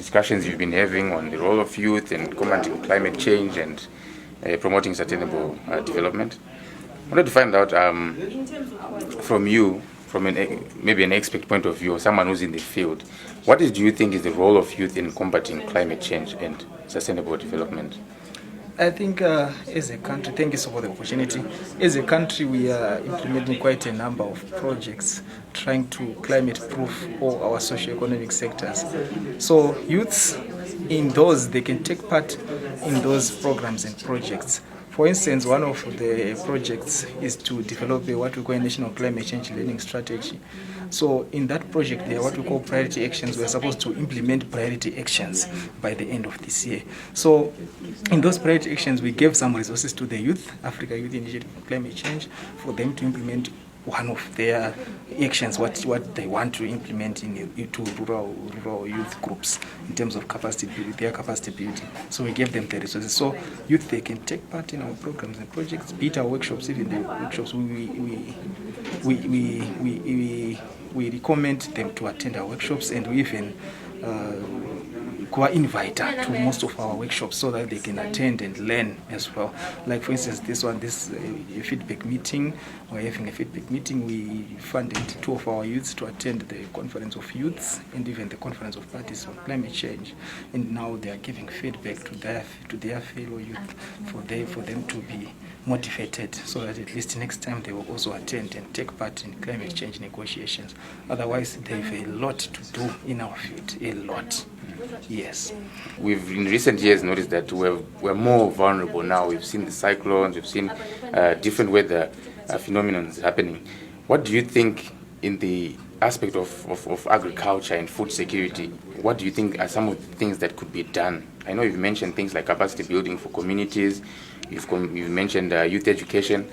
discussions you've been having on the role of youth in combating climate change and promoting sustainable development. I wanted to find out from you, from maybe an expert point of view, or someone who's in the field, what do you think is the role of youth in combating climate change and sustainable development? I think as a country, thank you so for the opportunity. As a country, we are implementing quite a number of projects trying to climate-proof all our socio-economic sectors. So youths, in those, they can take part in those programs and projects. For instance, one of the projects is to develop what we call a national climate change learning strategy. So in that project, there are what we call priority actions. We are supposed to implement priority actions by the end of this year. So in those priority actions, we gave some resources to the youth, Africa Youth Initiative for Climate Change, for them to implement one of their actions, what they want to implement into rural youth groups in terms of capacity building, their capacity building. So we gave them the resources. So youth, they can take part in our programs and projects, be it our workshops, even the workshops. We recommend them to attend our workshops, and we even invite to most of our workshops so that they can attend and learn as well. Like for instance, this feedback meeting. We're having a feedback meeting. We funded 2 of our youths to attend the conference of youths and even the conference of parties on climate change. And now they are giving feedback to their fellow youth for them to be motivated, so that at least next time they will also attend and take part in climate change negotiations. Otherwise, they have a lot to do in our field, a lot. Yes. We've in recent years noticed that we're more vulnerable now. We've seen the cyclones, we've seen different weather phenomena happening. What do you think in the aspect of agriculture and food security? What do you think are some of the things that could be done? I know you've mentioned things like capacity building for communities. You've mentioned youth education.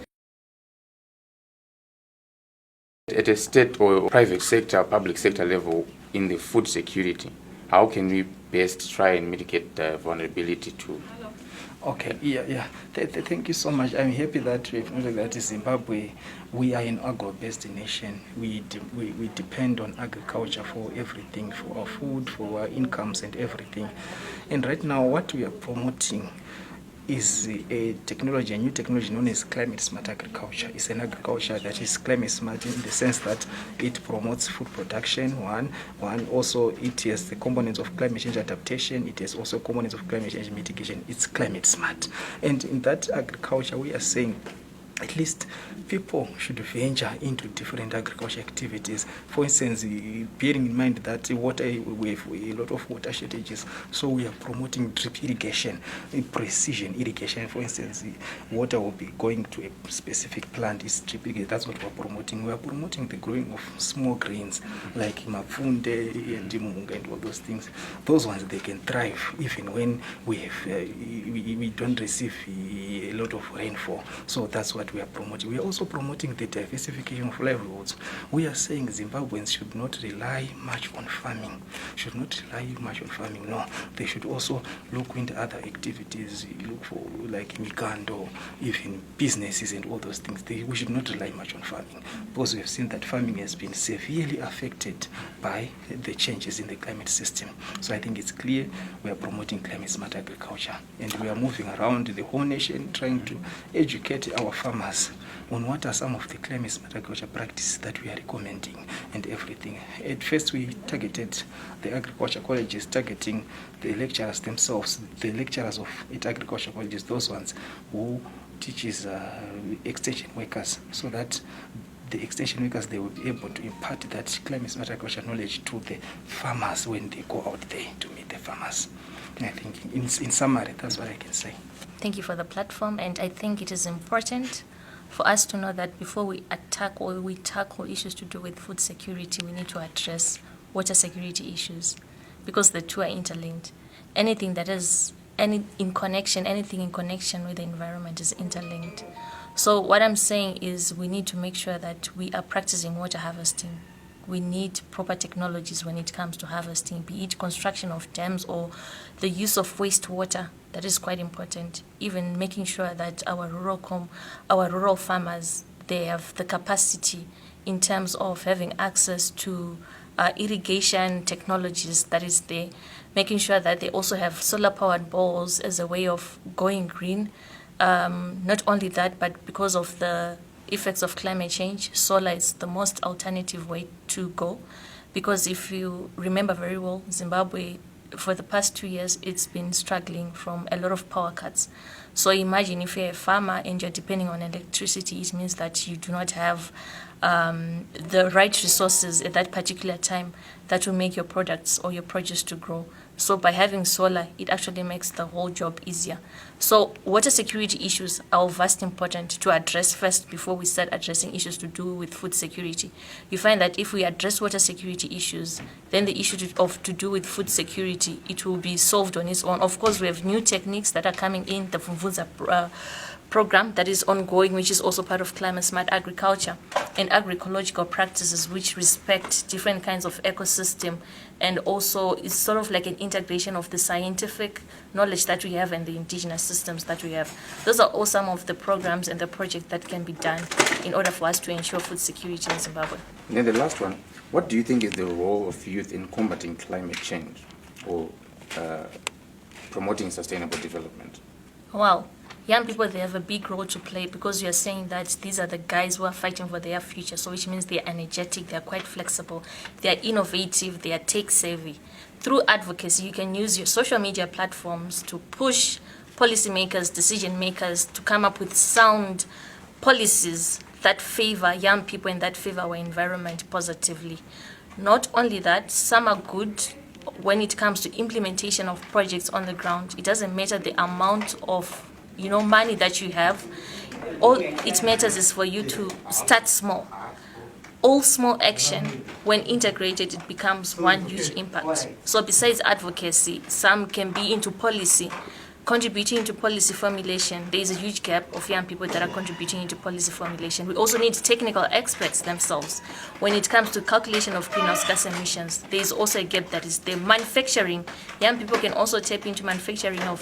At a state or private sector, public sector level, in the food security, how can we best try and mitigate the vulnerability to? Okay, yeah. Thank you so much. I'm happy that we've noted that in Zimbabwe, we are an agro-based nation. We depend on agriculture for everything, for our food, for our incomes and everything. And right now, what we are promoting is a new technology known as climate smart agriculture. It's an agriculture that is climate smart in the sense that it promotes food production, one. Also, it has the components of climate change adaptation. It has also components of climate change mitigation. It's climate smart. And in that agriculture, we are saying at least people should venture into different agriculture activities. For instance, bearing in mind that we have a lot of water shortages, so we are promoting drip irrigation, precision irrigation. For instance, water will be going to a specific plant, is drip irrigation. That's what we're promoting. We are promoting the growing of small grains like mavunde and munga and all those things. Those ones, they can thrive even when we don't receive a lot of rainfall. So that's what we are promoting. We are also promoting the diversification of livelihoods. We are saying Zimbabweans should not rely much on farming. No, they should also look into other activities, look for like mikando, even businesses and all those things. We should not rely much on farming, because we have seen that farming has been severely affected by the changes in the climate system. So I think it's clear we are promoting climate smart agriculture, and we are moving around the whole nation trying to educate our farmers on what are some of the climate smart agriculture practices that we are recommending and everything. At first, we targeted the agriculture colleges, targeting the lecturers themselves, the lecturers at agriculture colleges, those ones who teaches extension workers, so that the extension workers, they will be able to impart that climate smart agriculture knowledge to the farmers when they go out there to meet the farmers. And I think in summary, that's what I can say. Thank you for the platform, and I think it is important for us to know that before we attack or we tackle issues to do with food security, we need to address water security issues, because the two are interlinked. Anything in connection with the environment is interlinked. So what I'm saying is we need to make sure that we are practicing water harvesting. We need proper technologies when it comes to harvesting, be it construction of dams or the use of wastewater. That is quite important. Even making sure that our rural farmers, they have the capacity in terms of having access to irrigation technologies that is there. making sure that they also have solar-powered bores as a way of going green. Not only that, but because of the effects of climate change, solar is the most alternative way to go. Because if you remember very well, Zimbabwe, for the past 2 years, it's been struggling from a lot of power cuts. So imagine if you're a farmer and you're depending on electricity, it means that you do not have the right resources at that particular time that will make your products or your produce to grow. So by having solar, it actually makes the whole job easier. So water security issues are of vast importance to address first before we start addressing issues to do with food security. You find that if we address water security issues, then the issue to do with food security, it will be solved on its own. Of course, we have new techniques that are coming in, the Vumvudza program that is ongoing, which is also part of climate smart agriculture and agroecological practices which respect different kinds of ecosystem, and also it's sort of like an integration of the scientific knowledge that we have and the indigenous systems that we have. Those are all some of the programs and the projects that can be done in order for us to ensure food security in Zimbabwe. And then the last one, what do you think is the role of youth in combating climate change or promoting sustainable development? Wow. Young people, they have a big role to play because you are saying that these are the guys who are fighting for their future. So which means they are energetic, they are quite flexible, they are innovative, they are tech savvy. Through advocacy, you can use your social media platforms to push policymakers, decision makers to come up with sound policies that favor young people and that favor our environment positively. Not only that, some are good when it comes to implementation of projects on the ground. It doesn't matter the amount of money that you have. All it matters is for you to start small. All small action, when integrated, it becomes one huge impact. So besides advocacy, some can be into policy, contributing to policy formulation. There is a huge gap of young people that are contributing into policy formulation. We also need technical experts themselves. When it comes to calculation of greenhouse gas emissions, there is also a gap that is the manufacturing. Young people can also tap into manufacturing of,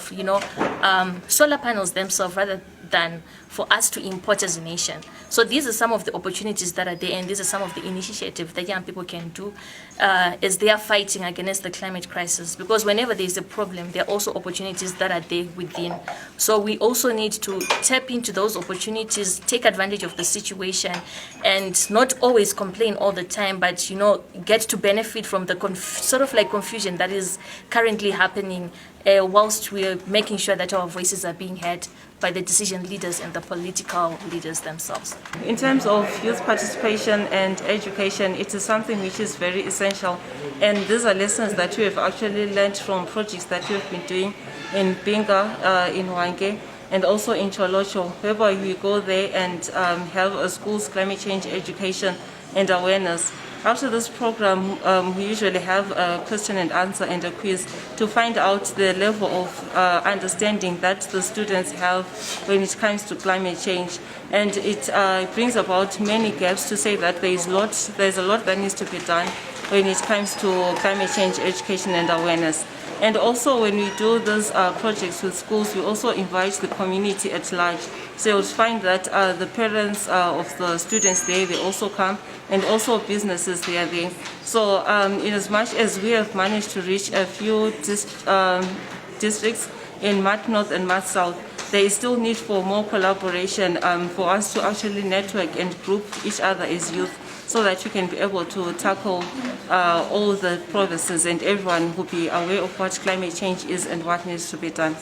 solar panels themselves rather than for us to import as a nation. So these are some of the opportunities that are there, and these are some of the initiatives that young people can do as they are fighting against the climate crisis. Because whenever there is a problem, there are also opportunities that are there within. So we also need to tap into those opportunities, take advantage of the situation, and not always complain all the time, but get to benefit from the sort of like confusion that is currently happening whilst we are making sure that our voices are being heard by the decision leaders and the political leaders themselves. In terms of youth participation and education, it is something which is very essential. And these are lessons that we have actually learned from projects that we have been doing in Binga, in Wange, and also in Cholocho, whereby we go there and have a school's climate change education and awareness. After this program, we usually have a question and answer and a quiz to find out the level of understanding that the students have when it comes to climate change. And it brings about many gaps to say that there's a lot that needs to be done when it comes to climate change education and awareness. And also when we do these projects with schools, we also invite the community at large. So you'll find that the parents of the students there, they also come, and also businesses, they are there. So in as much as we have managed to reach a few districts in Mat North and Mat South, there is still need for more collaboration for us to actually network and group each other as youth, so that you can be able to tackle all the provinces and everyone will be aware of what climate change is and what needs to be done.